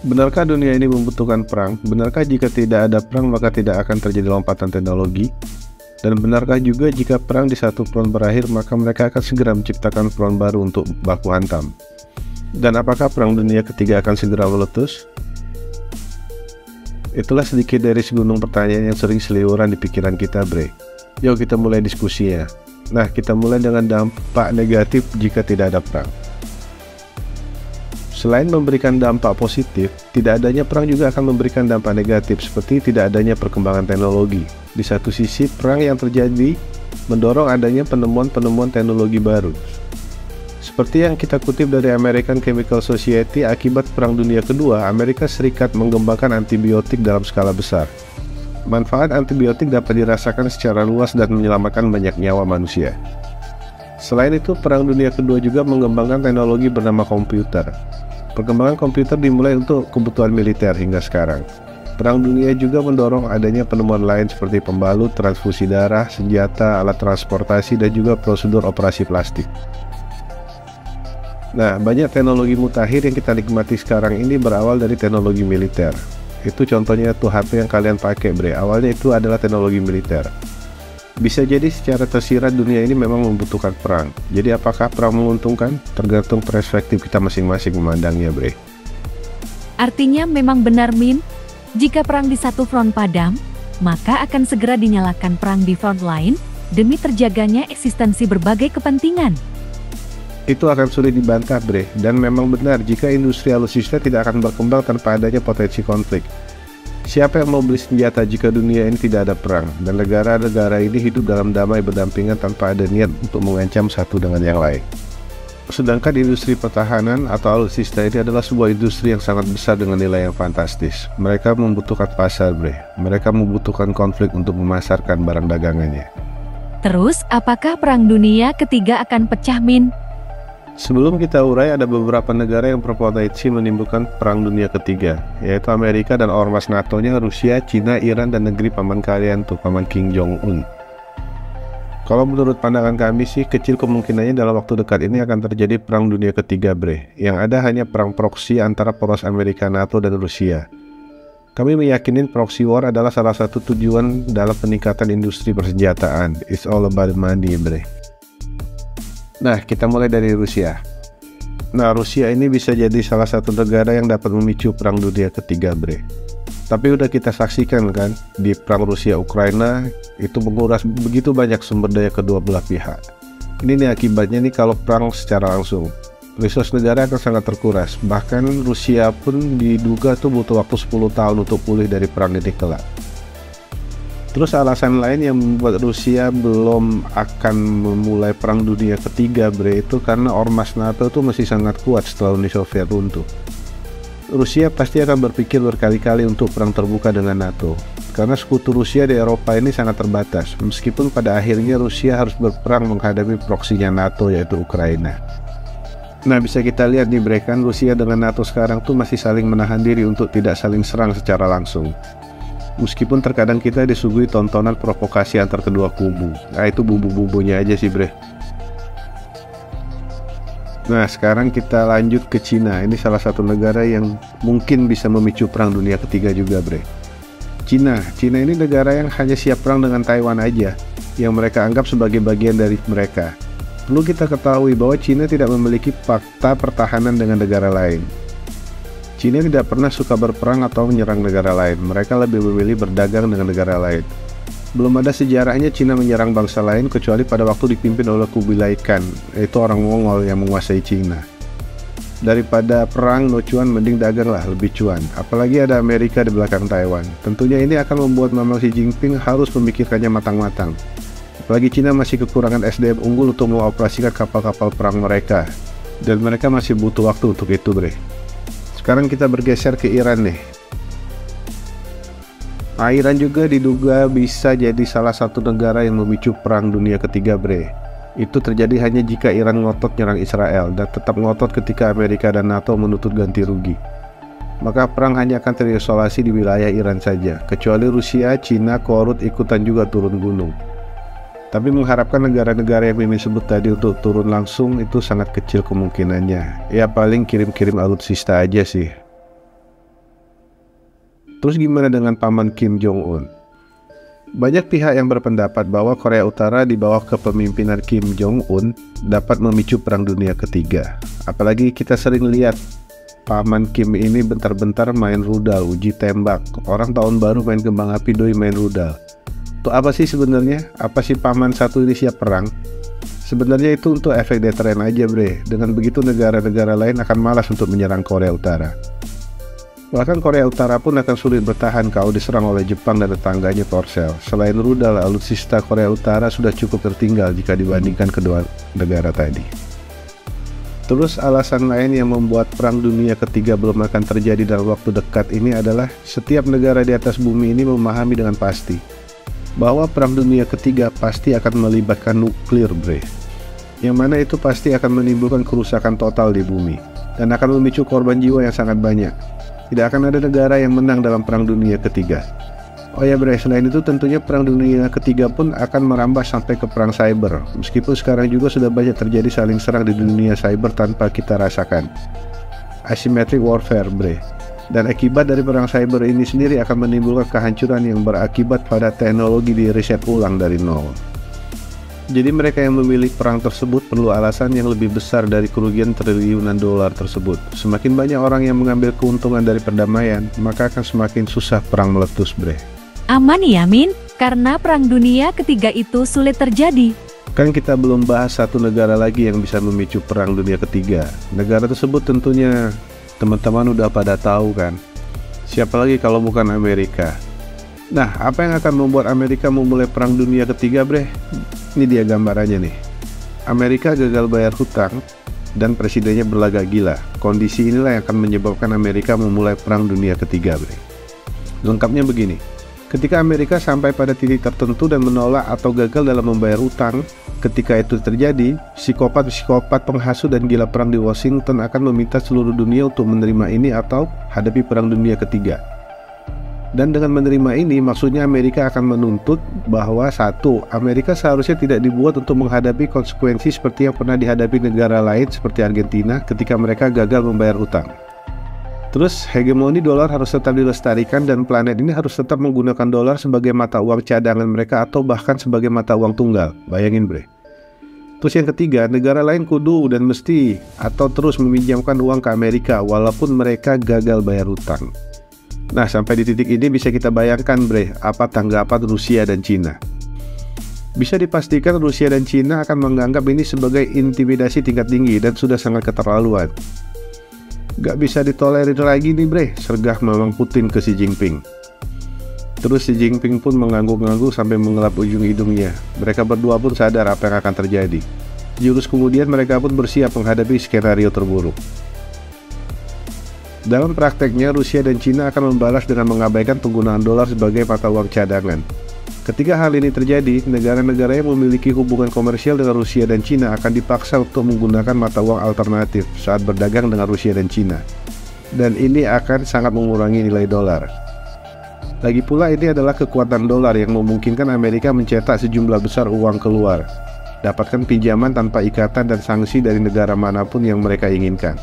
Benarkah dunia ini membutuhkan perang? Benarkah jika tidak ada perang maka tidak akan terjadi lompatan teknologi? Dan benarkah juga jika perang di satu front berakhir maka mereka akan segera menciptakan front baru untuk baku hantam? Dan apakah perang dunia ketiga akan segera meletus? Itulah sedikit dari segunung pertanyaan yang sering seliweran di pikiran kita, bre. Yuk kita mulai diskusinya. Nah, kita mulai dengan dampak negatif jika tidak ada perang. Selain memberikan dampak positif, tidak adanya perang juga akan memberikan dampak negatif seperti tidak adanya perkembangan teknologi. Di satu sisi, perang yang terjadi mendorong adanya penemuan-penemuan teknologi baru. Seperti yang kita kutip dari American Chemical Society, akibat Perang Dunia Kedua, Amerika Serikat mengembangkan antibiotik dalam skala besar. Manfaat antibiotik dapat dirasakan secara luas dan menyelamatkan banyak nyawa manusia. Selain itu, Perang Dunia Kedua juga mengembangkan teknologi bernama komputer. Perkembangan komputer dimulai untuk kebutuhan militer hingga sekarang. Perang dunia juga mendorong adanya penemuan lain seperti pembalut, transfusi darah, senjata, alat transportasi, dan juga prosedur operasi plastik. Nah, banyak teknologi mutakhir yang kita nikmati sekarang ini berawal dari teknologi militer. Itu contohnya tuh HP yang kalian pakai, bre. Awalnya itu adalah teknologi militer. Bisa jadi secara tersirat dunia ini memang membutuhkan perang. Jadi apakah perang menguntungkan? Tergantung perspektif kita masing-masing memandangnya, bre. Artinya memang benar, Min. Jika perang di satu front padam, maka akan segera dinyalakan perang di front lain demi terjaganya eksistensi berbagai kepentingan. Itu akan sulit dibantah, bre. Dan memang benar jika industri alutsista tidak akan berkembang tanpa adanya potensi konflik. Siapa yang mau beli senjata jika dunia ini tidak ada perang, dan negara-negara ini hidup dalam damai berdampingan tanpa ada niat untuk mengancam satu dengan yang lain. Sedangkan industri pertahanan atau alutsista ini adalah sebuah industri yang sangat besar dengan nilai yang fantastis. Mereka membutuhkan pasar, bre. Mereka membutuhkan konflik untuk memasarkan barang dagangannya. Terus, apakah Perang Dunia Ketiga akan pecah, Min? Sebelum kita urai, ada beberapa negara yang berpotensi menimbulkan Perang Dunia Ketiga, yaitu Amerika dan ormas NATO-nya, Rusia, Cina, Iran, dan negeri paman kalian tuh, paman Kim Jong-un. Kalau menurut pandangan kami sih, kecil kemungkinannya dalam waktu dekat ini akan terjadi Perang Dunia Ketiga, bre. Yang ada hanya perang proksi antara poros Amerika, NATO, dan Rusia. Kami meyakini proxy war adalah salah satu tujuan dalam peningkatan industri persenjataan. It's all about money, bre. Nah, kita mulai dari Rusia. Nah, Rusia ini bisa jadi salah satu negara yang dapat memicu Perang Dunia Ketiga, bre. Tapi udah kita saksikan kan, di Perang Rusia-Ukraina itu menguras begitu banyak sumber daya kedua belah pihak. Ini nih akibatnya nih kalau perang secara langsung. Resource negara akan sangat terkuras. Bahkan Rusia pun diduga tuh butuh waktu 10 tahun untuk pulih dari perang ini kelak. Terus alasan lain yang membuat Rusia belum akan memulai Perang Dunia Ketiga, bre, itu karena ormas NATO itu masih sangat kuat setelah Uni Soviet runtuh. Rusia pasti akan berpikir berkali-kali untuk perang terbuka dengan NATO, karena sekutu Rusia di Eropa ini sangat terbatas, meskipun pada akhirnya Rusia harus berperang menghadapi proksinya NATO yaitu Ukraina. Nah, bisa kita lihat nih, bre, kan Rusia dengan NATO sekarang tuh masih saling menahan diri untuk tidak saling serang secara langsung. Meskipun terkadang kita disuguhi tontonan provokasi antar kedua kubu. Nah, itu bumbu-bumbunya aja sih, bre. Nah, sekarang kita lanjut ke Cina. Ini salah satu negara yang mungkin bisa memicu Perang Dunia Ketiga juga, bre. Cina ini negara yang hanya siap perang dengan Taiwan aja, yang mereka anggap sebagai bagian dari mereka. Perlu kita ketahui bahwa Cina tidak memiliki fakta pertahanan dengan negara lain. Cina tidak pernah suka berperang atau menyerang negara lain. Mereka lebih memilih berdagang dengan negara lain. Belum ada sejarahnya Cina menyerang bangsa lain kecuali pada waktu dipimpin oleh Kubilai Khan, yaitu orang Mongol yang menguasai Cina. Daripada perang, no cuan, mending dagang lah, lebih cuan. Apalagi ada Amerika di belakang Taiwan. Tentunya ini akan membuat Mamang Xi Jinping harus memikirkannya matang-matang. Apalagi Cina masih kekurangan SDM unggul untuk mengoperasikan kapal-kapal perang mereka. Dan mereka masih butuh waktu untuk itu, bre. Sekarang kita bergeser ke Iran nih. Nah, Iran juga diduga bisa jadi salah satu negara yang memicu Perang Dunia Ketiga, bre. Itu terjadi hanya jika Iran ngotot nyerang Israel dan tetap ngotot ketika Amerika dan NATO menuntut ganti rugi. Maka perang hanya akan terisolasi di wilayah Iran saja, kecuali Rusia, Cina, Korut ikutan juga turun gunung. Tapi mengharapkan negara-negara yang Mimin sebut tadi untuk turun langsung itu sangat kecil kemungkinannya. Ya paling kirim-kirim alutsista aja sih. Terus gimana dengan paman Kim Jong-un? Banyak pihak yang berpendapat bahwa Korea Utara di bawah kepemimpinan Kim Jong-un dapat memicu Perang Dunia Ketiga. Apalagi kita sering lihat paman Kim ini bentar-bentar main rudal, uji tembak. Orang tahun baru main kembang api, doi main rudal. Untuk apa sih sebenarnya? Apa sih paman satu ini siap perang? Sebenarnya itu untuk efek deteren aja bre. Dengan begitu negara-negara lain akan malas untuk menyerang Korea Utara. Bahkan Korea Utara pun akan sulit bertahan kalau diserang oleh Jepang dan tetangganya Korsel. Selain rudal, alutsista Korea Utara sudah cukup tertinggal jika dibandingkan kedua negara tadi. Terus alasan lain yang membuat Perang Dunia Ketiga belum akan terjadi dalam waktu dekat ini adalah setiap negara di atas bumi ini memahami dengan pasti bahwa Perang Dunia Ketiga pasti akan melibatkan nuklir bre, yang mana itu pasti akan menimbulkan kerusakan total di bumi dan akan memicu korban jiwa yang sangat banyak. Tidak akan ada negara yang menang dalam Perang Dunia Ketiga. Oh ya bre, selain itu tentunya Perang Dunia Ketiga pun akan merambah sampai ke perang cyber. Meskipun sekarang juga sudah banyak terjadi saling serang di dunia cyber tanpa kita rasakan. Asymmetric warfare bre. Dan akibat dari perang cyber ini sendiri akan menimbulkan kehancuran yang berakibat pada teknologi di riset ulang dari nol. Jadi mereka yang memilih perang tersebut perlu alasan yang lebih besar dari kerugian triliunan dolar tersebut. Semakin banyak orang yang mengambil keuntungan dari perdamaian, maka akan semakin susah perang meletus bre. Aman ya Min, karena Perang Dunia Ketiga itu sulit terjadi. Kan kita belum bahas satu negara lagi yang bisa memicu Perang Dunia Ketiga. Negara tersebut tentunya teman-teman udah pada tahu kan. Siapa lagi kalau bukan Amerika. Nah, apa yang akan membuat Amerika memulai Perang Dunia Ketiga bre? Ini dia gambarannya nih. Amerika gagal bayar hutang dan presidennya berlagak gila. Kondisi inilah yang akan menyebabkan Amerika memulai Perang Dunia Ketiga bre. Lengkapnya begini. Ketika Amerika sampai pada titik tertentu dan menolak atau gagal dalam membayar hutang, ketika itu terjadi, psikopat-psikopat penghasut dan gila perang di Washington akan meminta seluruh dunia untuk menerima ini atau hadapi Perang Dunia Ketiga. Dan dengan menerima ini, maksudnya Amerika akan menuntut bahwa satu, Amerika seharusnya tidak dibuat untuk menghadapi konsekuensi seperti yang pernah dihadapi negara lain seperti Argentina ketika mereka gagal membayar hutang. Terus hegemoni dolar harus tetap dilestarikan dan planet ini harus tetap menggunakan dolar sebagai mata uang cadangan mereka atau bahkan sebagai mata uang tunggal. Bayangin bre. Terus yang ketiga, negara lain kudu dan mesti atau terus meminjamkan uang ke Amerika walaupun mereka gagal bayar hutang. Nah, sampai di titik ini bisa kita bayangkan bre, apa tanggapan Rusia dan Cina. Bisa dipastikan Rusia dan Cina akan menganggap ini sebagai intimidasi tingkat tinggi dan sudah sangat keterlaluan. Gak bisa ditolerir lagi nih bre, sergah memang Putin ke Xi Jinping. Terus Xi Jinping pun mengangguk-angguk sampai mengelap ujung hidungnya. Mereka berdua pun sadar apa yang akan terjadi. Jurus kemudian mereka pun bersiap menghadapi skenario terburuk. Dalam prakteknya, Rusia dan Cina akan membalas dengan mengabaikan penggunaan dolar sebagai mata uang cadangan. Ketika hal ini terjadi, negara-negara yang memiliki hubungan komersial dengan Rusia dan Cina akan dipaksa untuk menggunakan mata uang alternatif saat berdagang dengan Rusia dan Cina. Dan ini akan sangat mengurangi nilai dolar. Lagi pula ini adalah kekuatan dolar yang memungkinkan Amerika mencetak sejumlah besar uang keluar, dapatkan pinjaman tanpa ikatan dan sanksi dari negara manapun yang mereka inginkan.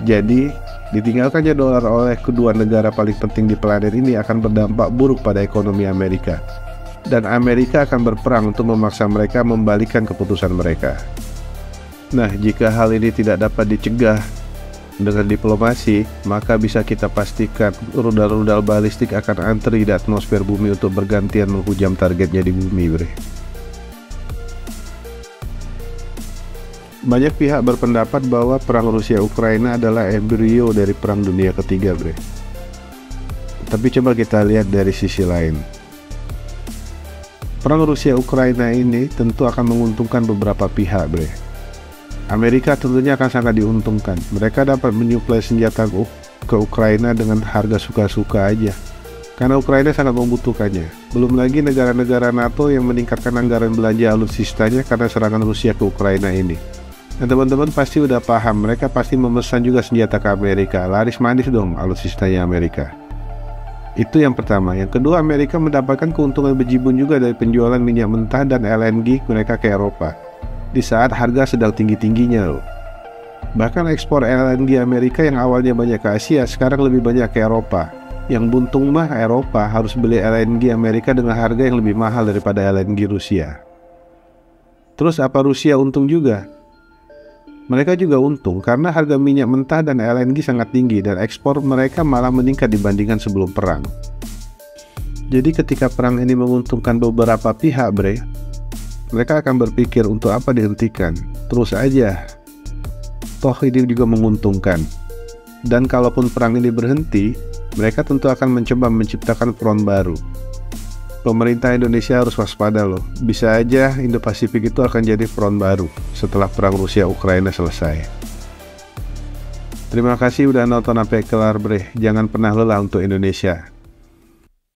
Jadi, ditinggalkannya dolar oleh kedua negara paling penting di planet ini akan berdampak buruk pada ekonomi Amerika. Dan Amerika akan berperang untuk memaksa mereka membalikkan keputusan mereka. Nah, jika hal ini tidak dapat dicegah dengan diplomasi, maka bisa kita pastikan rudal-rudal balistik akan antri di atmosfer bumi untuk bergantian menghujam targetnya di bumi bre. Banyak pihak berpendapat bahwa perang Rusia-Ukraina adalah embrio dari Perang Dunia Ketiga bre. Tapi coba kita lihat dari sisi lain. Perang Rusia-Ukraina ini tentu akan menguntungkan beberapa pihak bre. Amerika tentunya akan sangat diuntungkan. Mereka dapat menyuplai senjata ke Ukraina dengan harga suka-suka aja, karena Ukraina sangat membutuhkannya. Belum lagi negara-negara NATO yang meningkatkan anggaran belanja alutsistanya karena serangan Rusia ke Ukraina ini. Dan teman-teman pasti udah paham, mereka pasti memesan juga senjata ke Amerika. Laris manis dong alutsistanya Amerika. Itu yang pertama. Yang kedua, Amerika mendapatkan keuntungan bejibun juga dari penjualan minyak mentah dan LNG mereka ke Eropa di saat harga sedang tinggi-tingginya loh. Bahkan ekspor LNG Amerika yang awalnya banyak ke Asia sekarang lebih banyak ke Eropa. Yang buntung mah Eropa harus beli LNG Amerika dengan harga yang lebih mahal daripada LNG Rusia. Terus apa Rusia untung juga? Mereka juga untung karena harga minyak mentah dan LNG sangat tinggi dan ekspor mereka malah meningkat dibandingkan sebelum perang. Jadi ketika perang ini menguntungkan beberapa pihak, mereka akan berpikir untuk apa dihentikan. Terus aja. Toh ini juga menguntungkan. Dan kalaupun perang ini berhenti, mereka tentu akan mencoba menciptakan front baru. Pemerintah Indonesia harus waspada loh. Bisa aja Indo-Pasifik itu akan jadi front baru setelah perang Rusia-Ukraina selesai. Terima kasih udah nonton sampai kelar, Jangan pernah lelah untuk Indonesia.